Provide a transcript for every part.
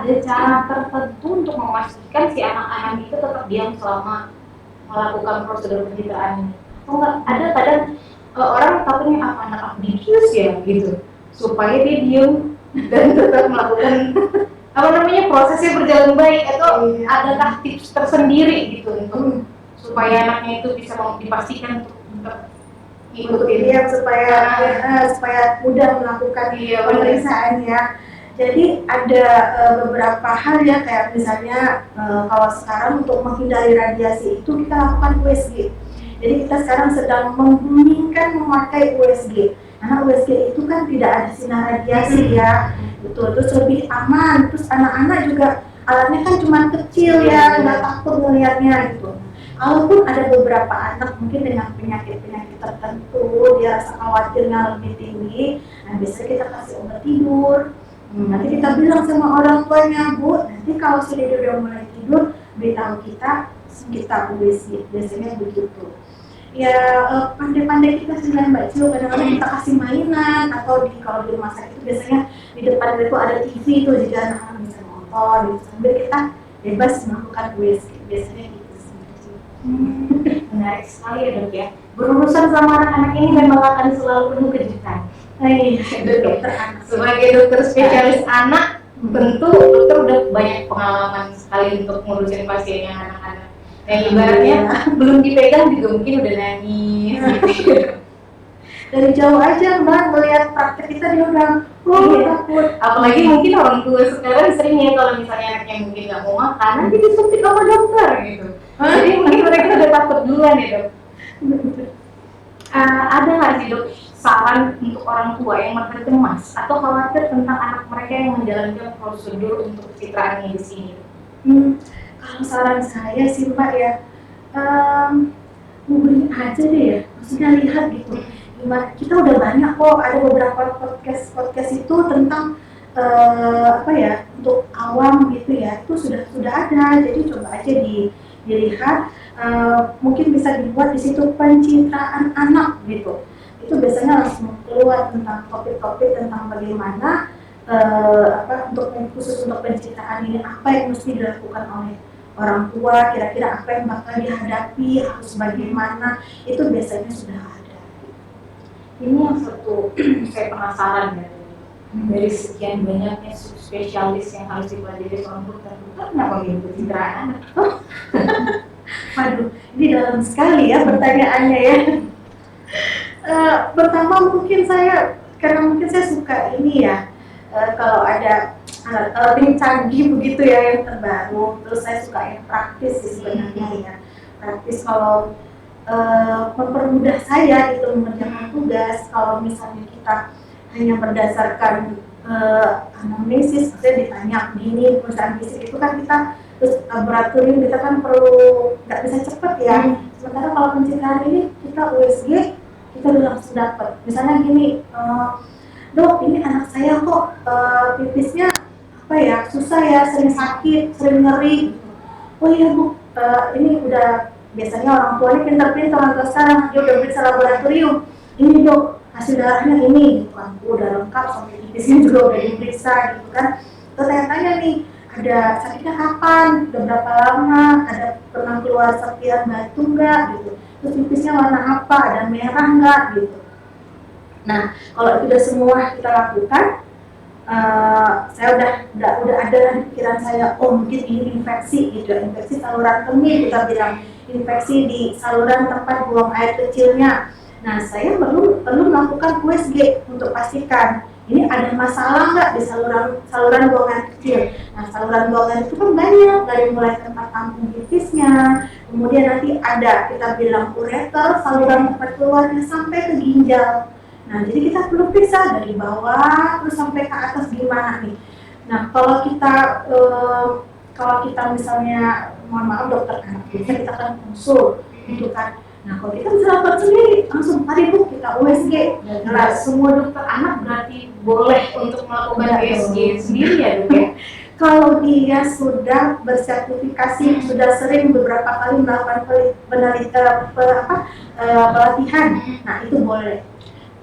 ada cara tertentu untuk memastikan si anak-anak itu tetap diam selama melakukan prosedur pencitraan ini? Oh enggak, ada kadang orang takutnya anak aku dikius ya gitu, supaya dia diam dan tetap melakukan prosesnya berjalan baik, atau adakah tips tersendiri gitu untuk supaya anaknya itu bisa dipastikan untuk ikutin supaya mudah melakukan pemeriksaan ya. Jadi ada beberapa hal ya, kayak misalnya kalau sekarang untuk menghindari radiasi itu kita lakukan USG. Jadi kita sekarang sedang membumingkan memakai USG. Karena USG itu kan tidak ada sinar radiasi ya, betul. Terus lebih aman. Terus anak-anak juga alatnya kan cuma kecil ya, nggak takut melihatnya gitu. Kalaupun ada beberapa anak mungkin dengan penyakit-penyakit tertentu, dia rasa khawatirnya lebih tinggi, nah biasanya kita kasih obat tidur. Nanti kita bilang sama orang tuanya, Bu, nanti kalau sudah dia udah mulai tidur, beritahu kita USG, biasanya begitu. Ya pandai-pandai kita sih Mbak Cio, kadang-kadang kita kasih mainan, atau kalau di rumah sakit itu biasanya di depan itu ada TV itu, jadi anak-anak bisa nonton gitu, sambil kita bebas melakukan USG, biasanya gitu. Menarik sekali ya Dok ya. Berurusan sama anak-anak ini memang akan selalu penuh kejutan. Dokter anak. Sebagai dokter spesialis anak, tentu dokter udah banyak pengalaman sekali untuk ngurusin pasien yang anak-anak. Dan ibaratnya belum dipegang juga mungkin udah nangis gitu. Dari jauh aja Mbak melihat praktek kita dia udah takut. Apalagi mungkin orang tua sekarang sering ya, kalau misalnya anaknya mungkin nggak mau makan, nanti disuntik sama dokter gitu. Jadi mungkin mereka udah takut duluan ya Dok. Ada nggak sih Dok saran untuk orang tua yang merasa cemas atau khawatir tentang anak mereka yang menjalankan prosedur untuk pencitraan di sini? Kalau saran saya sih Mbak ya, ngobrolin aja deh ya, maksudnya lihat gitu. Kita udah banyak kok, ada beberapa podcast itu tentang untuk awam gitu ya, itu sudah ada. Jadi coba aja dilihat, mungkin bisa dibuat di situ pencitraan anak gitu. Itu biasanya langsung keluar tentang topik-topik tentang bagaimana khusus untuk pencitraan ini, apa yang mesti dilakukan oleh orang tua, kira-kira apa yang bakal dihadapi, harus bagaimana, itu biasanya sudah ada. Ini yang satu saya penasaran ya, dari sekian banyaknya spesialis yang harus dipelajari seorang dokter, kenapa milih pencitraan anak? Waduh, ini dalam sekali ya pertanyaannya ya. Pertama karena mungkin saya suka ini ya, kalau ada alat yang canggih begitu ya, yang terbaru. Terus saya suka yang praktis sih sebenarnya ya. Praktis kalau mempermudah saya gitu mengerjakan tugas. Kalau misalnya kita hanya berdasarkan anamnesis, saya ditanya gini, perusahaan fisik itu kan kita, terus laboratorium kita kan perlu nggak bisa cepet ya. Sementara kalau pencitraan ini kita USG, kita udah langsung dapat. Misalnya gini, Dok, ini anak saya kok pipisnya susah ya, sering sakit, sering nyeri. Oh iya Bu, ini udah biasanya orang tuanya pintar-pintar, orang tua sekarang dia udah periksa laboratorium. Ini Dok, hasil darahnya ini, gitu kan, udah lengkap sampai pipisnya juga udah diperiksa gitu kan. Terus tanya-tanya nih, ada sakitnya kapan, udah berapa lama, ada pernah keluar serpihan batu nggak gitu. Terus pipisnya warna apa, ada merah nggak gitu. Nah, kalau itu udah semua kita lakukan, saya udah ada di pikiran saya, oh mungkin ini infeksi gitu, infeksi saluran kemih, kita bilang infeksi di saluran tempat buang air kecilnya. Nah, saya perlu melakukan USG untuk pastikan ini ada masalah nggak di saluran buang air kecil. Nah, saluran buang air itu kan banyak, dari mulai tempat tampung pipisnya, kemudian nanti ada kita bilang ureter, saluran tempat keluarnya sampai ke ginjal. Nah, jadi kita perlu periksa dari bawah terus sampai ke atas gimana nih. Nah, kalau kita misalnya, mohon maaf dokter anak, kita kan konsul gitu kan. Nah, kalau kita bisa lakukan sendiri, langsung tadi Bu kita USG. Nah, semua dokter anak berarti boleh untuk melakukan USG sendiri ya Dok ya? Kalau dia sudah bersertifikasi, sudah sering beberapa kali melakukan pelatihan, nah itu boleh.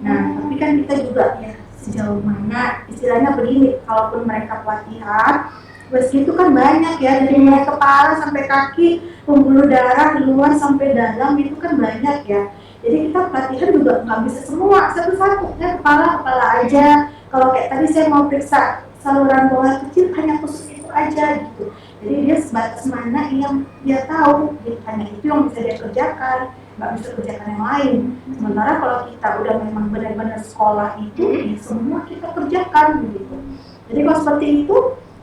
Nah, tapi kan kita juga ya sejauh mana, istilahnya begini, kalaupun mereka pelatihan, USG itu kan banyak ya, dari mulai kepala sampai kaki, pembuluh darah keluar sampai dalam itu kan banyak ya. Jadi kita pelatihan juga nggak bisa semua satu-satu, ya kepala aja. Kalau kayak tadi saya mau periksa saluran bawah kecil hanya khusus itu aja gitu. Jadi dia sebatas mana yang dia tahu, gitu. Hanya itu yang bisa dia kerjakan, nggak bisa kerjakan yang lain. Sementara kalau kita udah memang benar-benar sekolah itu, ya semua kita kerjakan gitu. Jadi kalau seperti itu,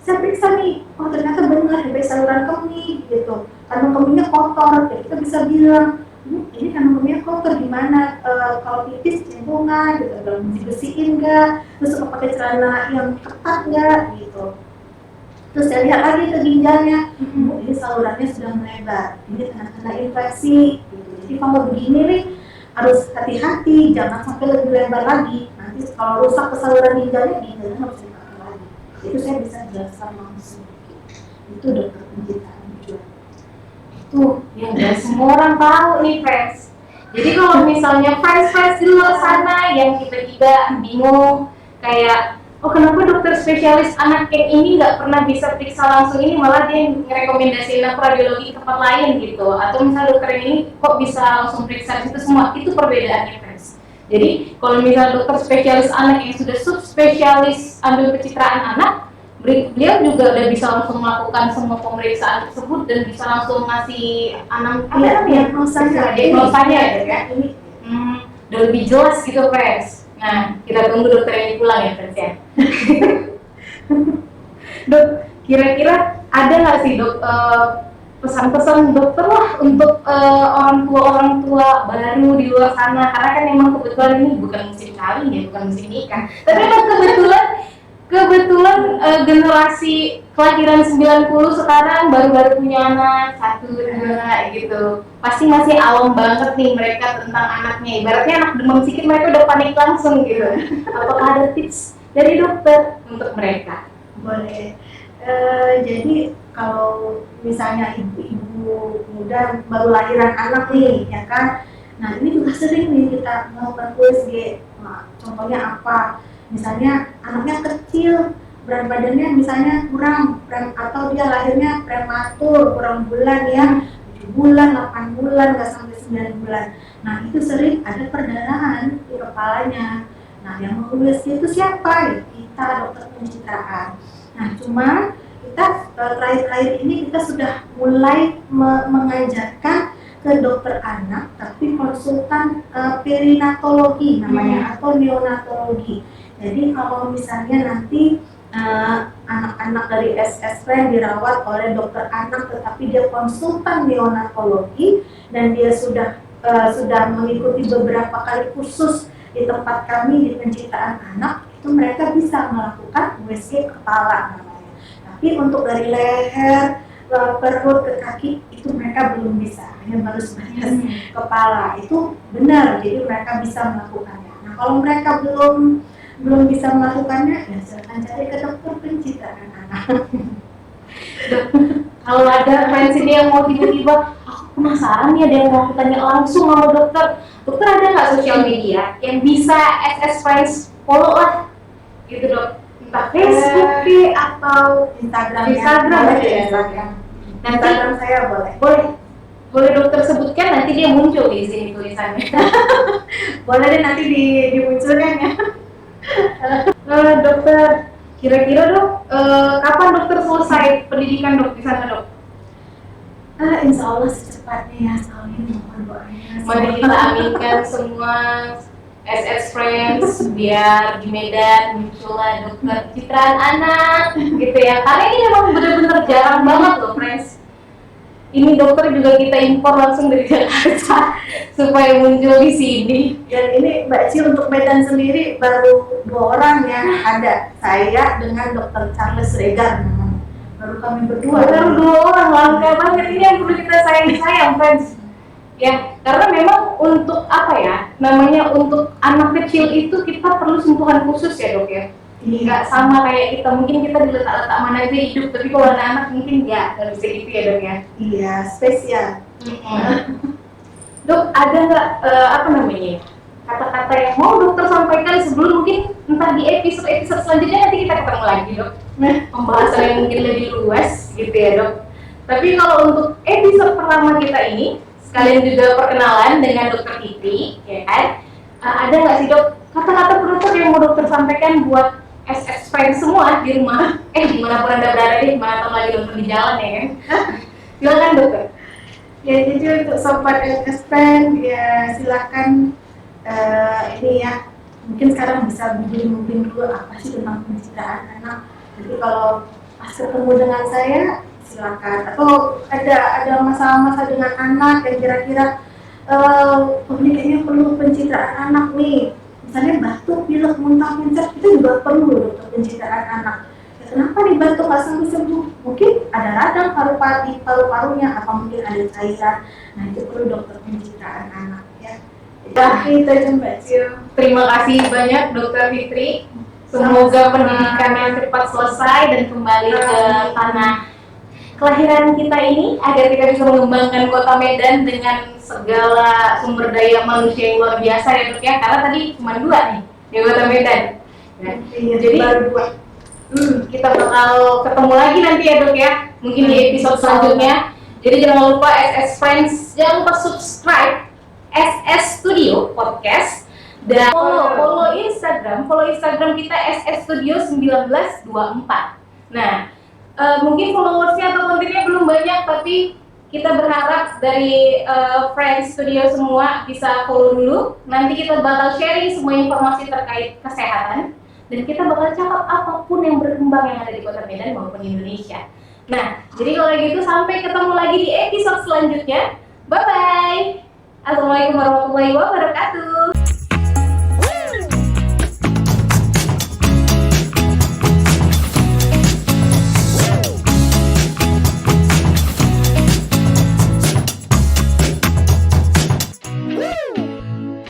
saya periksa nih, oh ternyata benar dari saluran kemih gitu, kandung kemihnya kotor, ya kita bisa bilang, ini kandung kemihnya kotor gimana, kalau pipis cemplungan gitu, belum dibersihin nggak, terus pakai celana yang ketat nggak gitu. Terus saya lihat lagi ke ginjalnya, ini salurannya sudah melebar, ini tanda-tanda infeksi gitu. Jadi kalau begini nih harus hati-hati, jangan sampai lebih lebar lagi, nanti kalau rusak ke saluran ginjalnya harus dipakai lagi. Itu saya bisa jelaskan langsung. Itu dokter pencitraan juga. Itu yang gak semua orang tahu nih, friends. Jadi kalau misalnya friends di luar sana yang tiba-tiba bingung kayak, oh kenapa dokter spesialis anak yang ini nggak pernah bisa periksa langsung ini, malah dia ngerekomendasiin aku radiologi ke tempat lain gitu, atau misalnya dokter yang ini kok bisa langsung periksa itu semua, itu perbedaannya, friends. Jadi kalau misalnya dokter spesialis anak yang sudah subspesialis ambil pencitraan anak, beliau juga udah bisa langsung melakukan semua pemeriksaan tersebut dan bisa langsung ngasih diagnosanya gitu ya. Udah lebih jelas gitu, friends. Nah, kita tunggu dokter ini pulang ya, friends ya. Dok, kira-kira ada nggak sih dok pesan-pesan dokter lah untuk orang tua baru di luar sana, karena kan memang kebetulan ini bukan musim kawin ya, bukan musim nikah, tapi memang kebetulan generasi kelahiran 90 sekarang baru punya anak 1, 2 gitu, pasti masih awam banget nih mereka tentang anaknya, ibaratnya anak demam sedikit mereka udah panik langsung gitu. Apakah ada tips dari dokter untuk mereka? Boleh. Jadi kalau misalnya ibu-ibu muda baru lahiran anak nih, ya kan, nah ini juga sering nih kita melakukan USG. Nah, contohnya apa? Misalnya anaknya kecil, berat badannya misalnya kurang, atau dia lahirnya prematur, kurang bulan ya, 7 bulan, 8 bulan, nggak sampai 9 bulan. Nah itu sering ada perdarahan di kepalanya. Nah yang mau USG itu siapa? Ya, kita dokter pencitraan. Nah cuma kita terakhir-terakhir ini kita sudah mulai mengajarkan ke dokter anak, tapi konsultan perinatologi namanya, atau neonatologi. Jadi kalau misalnya nanti anak-anak dari SSP dirawat oleh dokter anak, tetapi dia konsultan neonatologi dan dia sudah mengikuti beberapa kali kursus di tempat kami di pencitraan anak, itu mereka bisa melakukan USG kepala namanya. Tapi untuk dari leher, perut ke kaki itu mereka belum bisa, hanya baru sebatas kepala. Itu benar, jadi mereka bisa melakukannya. Nah kalau mereka belum bisa melakukannya, ya silakan cari ke dokter pencitraan anak. Kalau ada friends ini yang mau tiba-tiba, aku penasaran nih ada yang mau tanya langsung sama dokter. Dokter ada nggak sosial media yang bisa SS Friends follow lah, gitu dok? Entah Facebook atau Instagram aja ya. Nanti Instagram saya boleh dokter sebutkan, nanti dia muncul di sini tulisannya. Boleh deh nanti dimunculkan ya. Dokter, kira-kira dok, kapan dokter selesai pendidikan dok di sana dok? Insya Allah secepatnya ya, soalnya ini mohon doanya. Mari kita aminkan semua SS Friends biar di Medan muncullah dokter pencitraan anak gitu ya, karena ini memang benar-benar jarang banget loh friends. Ini dokter juga kita impor langsung dari Jakarta supaya muncul di sini. Dan ini Mbak Ci untuk Medan sendiri baru 2 orang ya, ada saya dengan dokter Charles Regan. Baru kami berdua. Baru 2 orang, langka banget, ini yang perlu kita sayang friends. Ya, karena memang untuk apa ya, namanya untuk anak kecil itu kita perlu sentuhan khusus ya dok ya. Nggak sama kayak kita, mungkin kita diletak-letak mana aja hidup, tapi kalau anak-anak mungkin nggak bisa gitu ya dok ya. Iya, spesial. Dok, ada nggak apa namanya kata-kata yang mau dokter sampaikan sebelum mungkin entah di episode selanjutnya nanti kita ketemu lagi dok, pembahasan yang mungkin lebih luas gitu ya dok. Tapi kalau untuk episode pertama kita ini sekalian juga perkenalan dengan dokter Fitri, ya kan? Ada nggak sih dok kata-kata penutup yang mau dokter sampaikan buat SS fans semua di rumah, dimanapun anda berada deh, mana lagi dokter di jalan ya kan? Silakan dokter. Ya, jadi untuk sobat SS fan ya silakan ini ya, mungkin sekarang bisa googling dulu apa sih tentang pencitraan anak. Jadi kalau pas ketemu dengan saya silakan, atau ada masalah-masalah dengan anak yang kira-kira ini kayaknya perlu pencitraan anak nih, misalnya batuk, pilek, muntah, muncrat, itu juga perlu untuk pencitraan anak. Ya, kenapa nih batuk nggak sembuh-sembuh? Mungkin ada radang paru-parunya, atau mungkin ada cairan. Nah, itu perlu dokter pencitraan anak ya. Itu aja Mbak Cio. Terima kasih banyak dokter Fitri. Semoga pendidikannya cepat selesai dan kembali ke tanah kelahiran kita ini, agar kita bisa mengembangkan kota Medan dengan segala sumber daya manusia yang luar biasa ya dok ya. Karena tadi cuma 2 nih di kota Medan. Ya. Jadi kita bakal ketemu lagi nanti ya dok ya, mungkin di episode selanjutnya. Jadi jangan lupa SS Friends, jangan lupa subscribe SS Studio Podcast dan follow Instagram kita SS Studio 1924. Nah, mungkin followersnya atau kontennya belum banyak, tapi kita berharap dari Friends Studio semua bisa follow dulu. Nanti kita bakal sharing semua informasi terkait kesehatan dan kita bakal cakap apapun yang berkembang yang ada di Kota Medan maupun Indonesia. Nah, jadi kalau gitu sampai ketemu lagi di episode selanjutnya. Bye bye. Assalamualaikum warahmatullahi wabarakatuh.